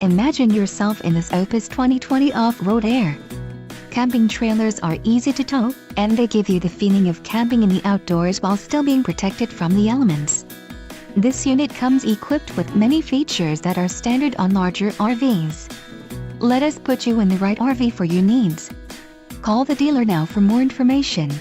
Imagine yourself in this OPUS 2020 Off-Road Air. Camping trailers are easy to tow, and they give you the feeling of camping in the outdoors while still being protected from the elements. This unit comes equipped with many features that are standard on larger RVs. Let us put you in the right RV for your needs. Call the dealer now for more information.